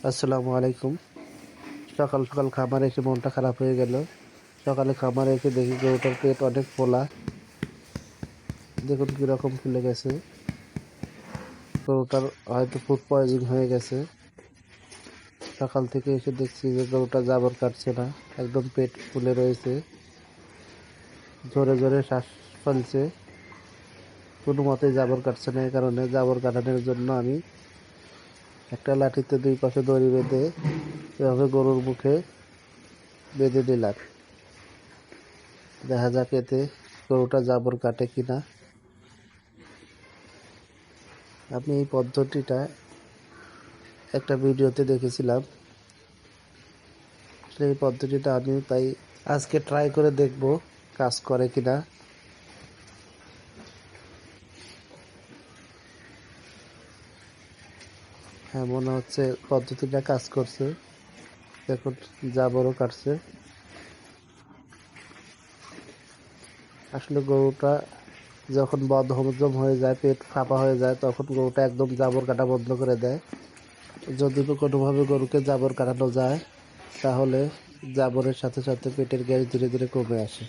আসসালামু আলাইকুম। সকাল সকাল খামারে এসে মনটা খারাপ হয়ে গেল। সকালে খামারে এসে দেখি গরুটার পেট অনেক ফোলা। দেখুন কিরকম ফুলে গেছে। গরুটার হয়তো ফুড পয়জন হয়ে গেছে। সকাল থেকে এসে দেখছি যে গরুটা জাবর কাটছে না, একদম পেট ফুলে রয়েছে, জোরে জোরে শ্বাস ফেলছে, কোনো মতেই জাবর কাটছে না। এই কারণে জাবর কাটানোর জন্য আমি একটা লাঠিতে দুই পাশে দড়ি বেঁধে এভাবে গরুর মুখে বেঁধে দিলাম। দেখা যাক এতে গরুটা জাবর কাটে কিনা। আমি এই পদ্ধতিটা একটা ভিডিওতে দেখেছিলাম, সেই পদ্ধতিটা আমি তাই আজকে ট্রাই করে দেখব কাজ করে কিনা। হ্যাঁ, মনে হচ্ছে পদ্ধতিটা কাজ করছে। দেখুন জাবরও কাটছে। আসলে গরুটা যখন বদহজম হয়ে যায়, পেট ফাঁপা হয়ে যায়, তখন গরুটা একদম জাবর কাটা বন্ধ করে দেয়। যদি কোনোভাবে গরুকে জাবর কাটানো যায়, তাহলে জাবরের সাথে সাথে পেটের গ্যাস ধীরে ধীরে কমে আসে।